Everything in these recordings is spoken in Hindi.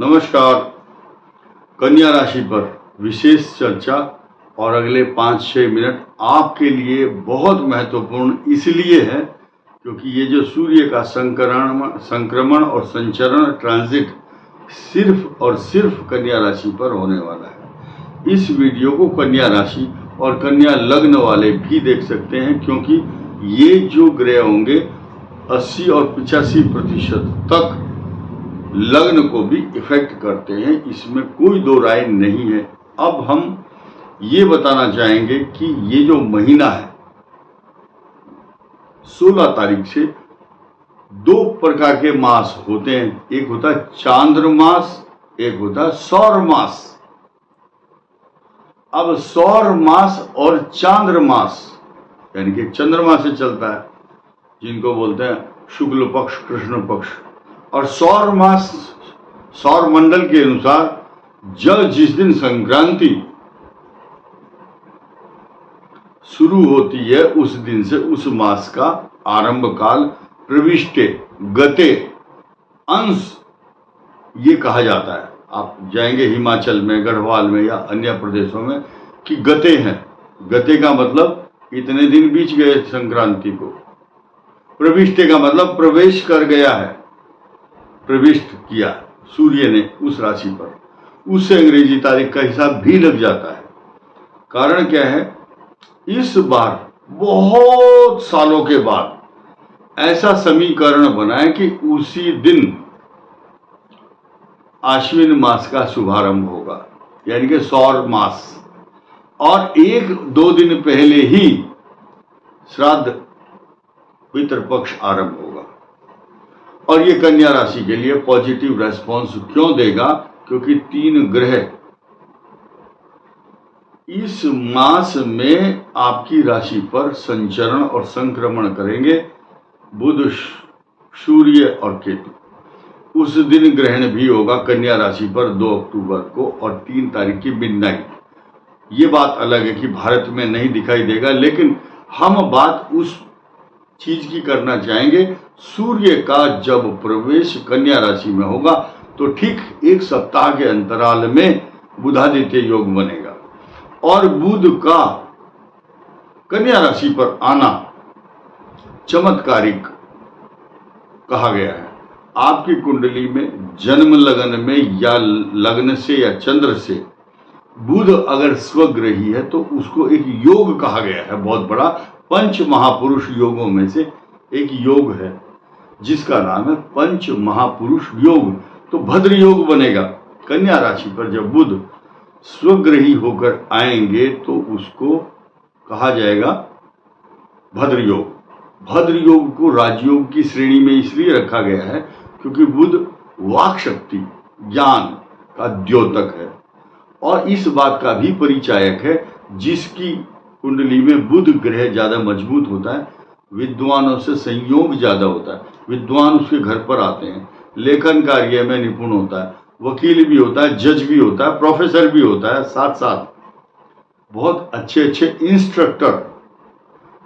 नमस्कार। कन्या राशि पर विशेष चर्चा और अगले 5-6 मिनट आपके लिए बहुत महत्वपूर्ण इसलिए है क्योंकि ये जो सूर्य का संक्रमण और संचरण ट्रांजिट सिर्फ और सिर्फ कन्या राशि पर होने वाला है। इस वीडियो को कन्या राशि और कन्या लग्न वाले भी देख सकते हैं क्योंकि ये जो ग्रह होंगे 80 और 85% तक लग्न को भी इफेक्ट करते हैं, इसमें कोई दो राय नहीं है। अब हम ये बताना चाहेंगे कि ये जो महीना है 16 तारीख से 2 प्रकार के मास होते हैं, एक होता है चांद्रमास, एक होता है सौर मास। अब सौर मास और चांद्रमास यानी कि चंद्रमा से चलता है, जिनको बोलते हैं शुक्ल पक्ष कृष्ण पक्ष, और सौर मास सौर मंडल के अनुसार जिस दिन संक्रांति शुरू होती है उस दिन से उस मास का आरंभ काल प्रविष्टे गते अंश ये कहा जाता है। आप जाएंगे हिमाचल में, गढ़वाल में या अन्य प्रदेशों में कि गते हैं। गते का मतलब इतने दिन बीत गए संक्रांति को। प्रविष्टे का मतलब प्रवेश कर गया है, प्रविष्ट किया सूर्य ने उस राशि पर, उससे अंग्रेजी तारीख का हिसाब भी लग जाता है। कारण क्या है, इस बार बहुत सालों के बाद ऐसा समीकरण बना है कि उसी दिन आश्विन मास का शुभारंभ होगा यानी कि सौर मास, और 1-2 दिन पहले ही श्राद्ध पितृपक्ष आरंभ होगा। और ये कन्या राशि के लिए पॉजिटिव रेस्पॉन्स क्यों देगा, क्योंकि 3 ग्रह इस मास में आपकी राशि पर संचरण और संक्रमण करेंगे, बुध, सूर्य और केतु। उस दिन ग्रहण भी होगा कन्या राशि पर 2 अक्टूबर को और 3 तारीख की मिडनाइट। ये बात अलग है कि भारत में नहीं दिखाई देगा, लेकिन हम बात उस चीज की करना चाहेंगे, सूर्य का जब प्रवेश कन्या राशि में होगा तो ठीक 1 सप्ताह के अंतराल में बुधादित्य योग बनेगा और बुध का कन्या राशि पर आना चमत्कारिक कहा गया है। आपकी कुंडली में जन्म लगन में या लग्न से या चंद्र से बुध अगर स्वग्रही है तो उसको एक योग कहा गया है, बहुत बड़ा। 5 महापुरुष योगों में से एक योग है जिसका नाम है पंच महापुरुष योग। तो भद्र योग बनेगा कन्या राशि पर। जब बुध स्वग्रही होकर आएंगे तो उसको कहा जाएगा भद्र योग। भद्र योग को राजयोग की श्रेणी में इसलिए रखा गया है क्योंकि बुध वाक शक्ति ज्ञान का द्योतक है और इस बात का भी परिचायक है जिसकी कुंडली में बुध ग्रह ज्यादा मजबूत होता है, विद्वानों से संयोग ज्यादा होता है, विद्वान उसके घर पर आते हैं, लेखन कार्य में निपुण होता है, वकील भी होता है, जज भी होता है, प्रोफेसर भी होता है, साथ साथ बहुत अच्छे अच्छे इंस्ट्रक्टर,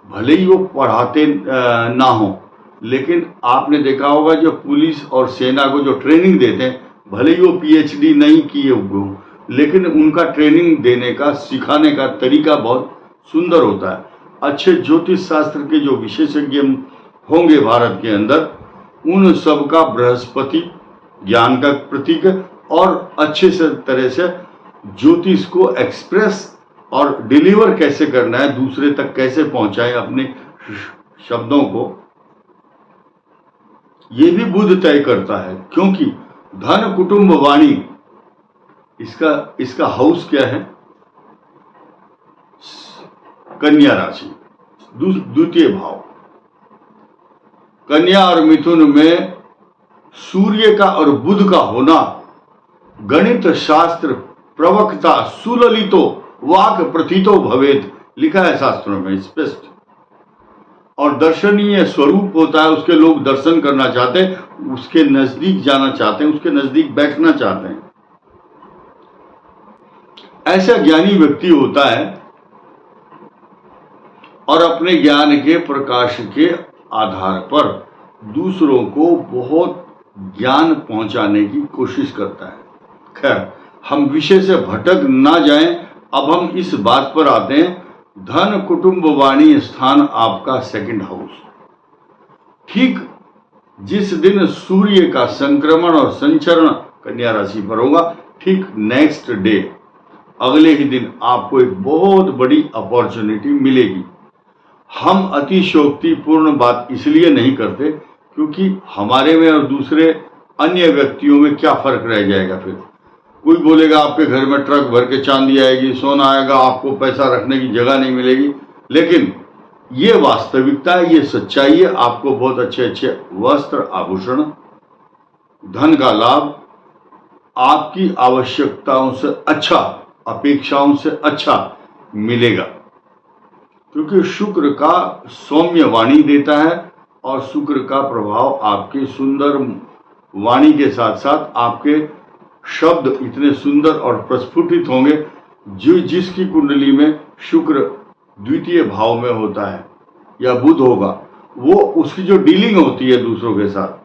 भले ही वो पढ़ाते ना हो, लेकिन आपने देखा होगा जो पुलिस और सेना को जो ट्रेनिंग देते हैं, भले ही वो PhD नहीं किए हुए, लेकिन उनका ट्रेनिंग देने का सिखाने का तरीका बहुत सुंदर होता है। अच्छे ज्योतिष शास्त्र के जो विशेषज्ञ होंगे भारत के अंदर, उन सब का बृहस्पति ज्ञान का प्रतीक है और अच्छे से तरह से ज्योतिष को एक्सप्रेस और डिलीवर कैसे करना है, दूसरे तक कैसे पहुंचाए अपने शब्दों को, ये भी बुध तय करता है। क्योंकि धन कुटुंब वाणी इसका हाउस क्या है, कन्या राशि, द्वितीय भाव। कन्या और मिथुन में सूर्य का और बुध का होना गणित शास्त्र प्रवक्ता सुललितो वाक प्रथितो भवेत लिखा है शास्त्रों में स्पष्ट, और दर्शनीय स्वरूप होता है, उसके लोग दर्शन करना चाहते हैं, उसके नजदीक जाना चाहते हैं, उसके नजदीक बैठना चाहते हैं। ऐसा ज्ञानी व्यक्ति होता है और अपने ज्ञान के प्रकाश के आधार पर दूसरों को बहुत ज्ञान पहुंचाने की कोशिश करता है। खैर, हम विषय से भटक ना जाएं। अब हम इस बात पर आते हैं, धन कुटुंब वाणी स्थान आपका सेकंड हाउस। ठीक जिस दिन सूर्य का संक्रमण और संचरण कन्या राशि पर होगा, ठीक नेक्स्ट डे, अगले ही दिन आपको एक बहुत बड़ी अपॉर्चुनिटी मिलेगी। हम अतिशयोक्तिपूर्ण बात इसलिए नहीं करते क्योंकि हमारे में और दूसरे अन्य व्यक्तियों में क्या फर्क रह जाएगा। फिर कोई बोलेगा आपके घर में ट्रक भर के चांदी आएगी, सोना आएगा, आपको पैसा रखने की जगह नहीं मिलेगी। लेकिन ये वास्तविकता है, ये सच्चाई है। आपको बहुत अच्छे अच्छे वस्त्र, आभूषण, धन का लाभ आपकी आवश्यकताओं से अच्छा, अपेक्षाओं से अच्छा मिलेगा, क्योंकि शुक्र का सौम्य वाणी देता है और शुक्र का प्रभाव आपके सुंदर वाणी के साथ साथ आपके शब्द इतने सुंदर और प्रस्फुटित होंगे। जो जिसकी कुंडली में शुक्र द्वितीय भाव में होता है या बुध होगा, वो उसकी जो डीलिंग होती है दूसरों के साथ,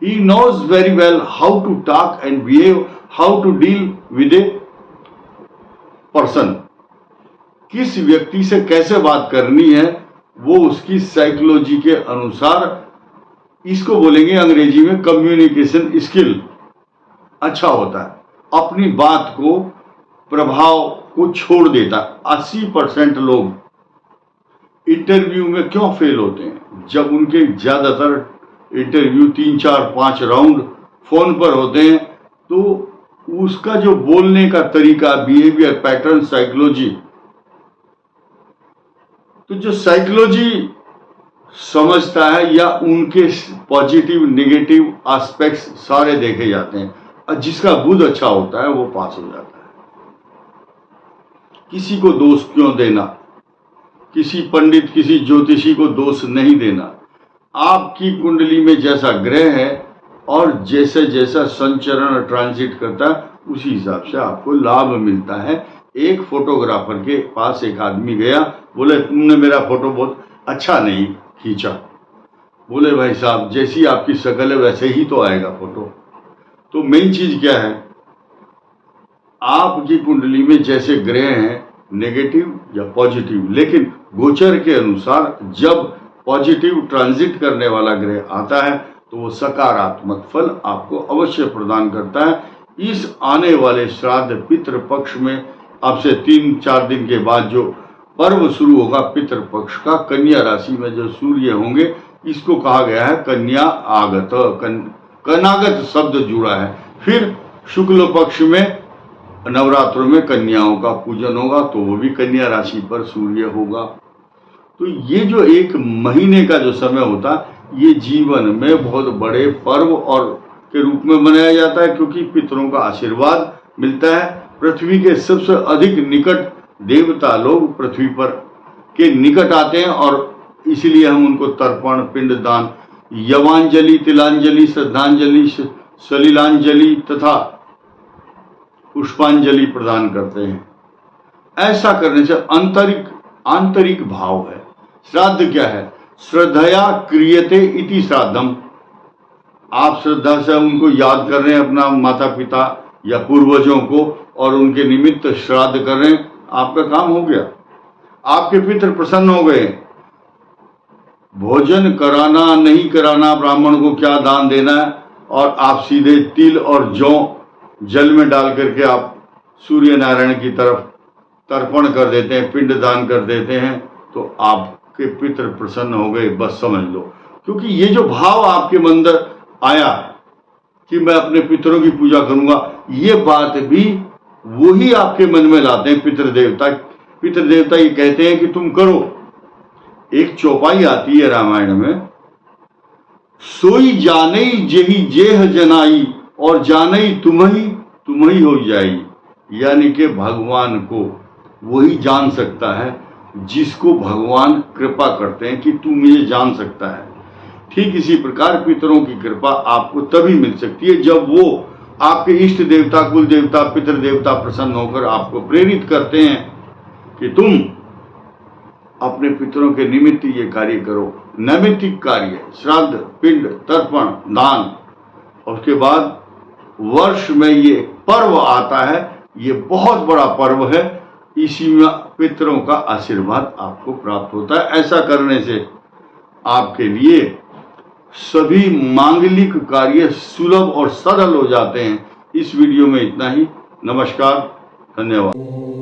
he knows very well how to talk and behave, how to deal with a person। किस व्यक्ति से कैसे बात करनी है, वो उसकी साइकोलॉजी के अनुसार, इसको बोलेंगे अंग्रेजी में कम्युनिकेशन स्किल, अच्छा होता है। अपनी बात को, प्रभाव को छोड़ देता है। 80% लोग इंटरव्यू में क्यों फेल होते हैं? जब उनके ज्यादातर इंटरव्यू 3, 4, 5 राउंड फोन पर होते हैं, तो उसका जो बोलने का तरीका, बिहेवियर पैटर्न, साइकोलॉजी, तो जो साइकोलॉजी समझता है या उनके पॉजिटिव नेगेटिव एस्पेक्ट्स सारे देखे जाते हैं, और जिसका बुध अच्छा होता है वो पास हो जाता है। किसी को दोष क्यों देना? किसी पंडित, किसी ज्योतिषी को दोष नहीं देना। आपकी कुंडली में जैसा ग्रह है और जैसे जैसा संचरण ट्रांजिट करता है, उसी हिसाब से आपको लाभ मिलता है। एक फोटोग्राफर के पास एक आदमी गया, बोले तुमने मेरा फोटो बहुत अच्छा नहीं खींचा। बोले भाई साहब, जैसी आपकी शक्ल है वैसे ही तो आएगा फोटो। तो मेन चीज क्या है, आपकी कुंडली में जैसे ग्रह हैं, नेगेटिव या पॉजिटिव, लेकिन गोचर के अनुसार जब पॉजिटिव ट्रांजिट करने वाला ग्रह आता है तो वो सकारात्मक फल आपको अवश्य प्रदान करता है। इस आने वाले श्राद्ध पितृ पक्ष में आपसे 3-4 दिन के बाद जो पर्व शुरू होगा पितृ पक्ष का, कन्या राशि में जो सूर्य होंगे, इसको कहा गया है कन्या आगत। कनागत शब्द जुड़ा है। फिर शुक्ल पक्ष में नवरात्रों में कन्याओं का पूजन होगा, तो वो भी कन्या राशि पर सूर्य होगा। तो ये जो एक महीने का जो समय होता है, ये जीवन में बहुत बड़े पर्व और के रूप में मनाया जाता है, क्योंकि पितरों का आशीर्वाद मिलता है। पृथ्वी के सबसे अधिक निकट देवता लोग पृथ्वी पर के निकट आते हैं, और इसीलिए हम उनको तर्पण, पिंडदान, यवांजलि, तिलांजलि, श्रद्धांजलि, सलिलांजलि तथा पुष्पांजलि प्रदान करते हैं। ऐसा करने से आंतरिक भाव है। श्राद्ध क्या है? श्रद्धया क्रियते इति श्राद्धम। आप श्रद्धा से उनको याद कर रहे हैं, अपना माता पिता या पूर्वजों को, और उनके निमित्त श्राद्ध कर रहे हैं, आपका काम हो गया। आपके पितृ प्रसन्न हो गए। भोजन कराना नहीं कराना, ब्राह्मण को क्या दान देना है, और आप सीधे तिल और जौ जल में डाल करके आप सूर्य नारायण की तरफ तर्पण कर देते हैं, पिंड दान कर देते हैं, तो आपके पितृ प्रसन्न हो गए, बस समझ लो। क्योंकि ये जो भाव आपके अंदर आया कि मैं अपने पितरों की पूजा करूंगा, ये बात भी वही आपके मन में लाते हैं पितृदेवता। पितृदेवता ये कहते हैं कि तुम करो। एक चौपाई आती है रामायण में, सोई जानई जेहि जेह जनाई, और जानई तुम्ही हो जाई। यानी कि भगवान को वही जान सकता है जिसको भगवान कृपा करते हैं कि तू मुझे जान सकता है। ठीक इसी प्रकार पितरों की कृपा आपको तभी मिल सकती है जब वो आपके इष्ट देवता, कुल देवता, पितृ देवता प्रसन्न होकर आपको प्रेरित करते हैं कि तुम अपने पितरों के निमित्त ये कार्य करो। नैमित्तिक कार्य, श्राद्ध, पिंड, तर्पण, दान, और उसके बाद वर्ष में ये पर्व आता है, ये बहुत बड़ा पर्व है, इसी में पितरों का आशीर्वाद आपको प्राप्त होता है। ऐसा करने से आपके लिए सभी मांगलिक कार्य सुलभ और सरल हो जाते हैं। इस वीडियो में इतना ही। नमस्कार, धन्यवाद।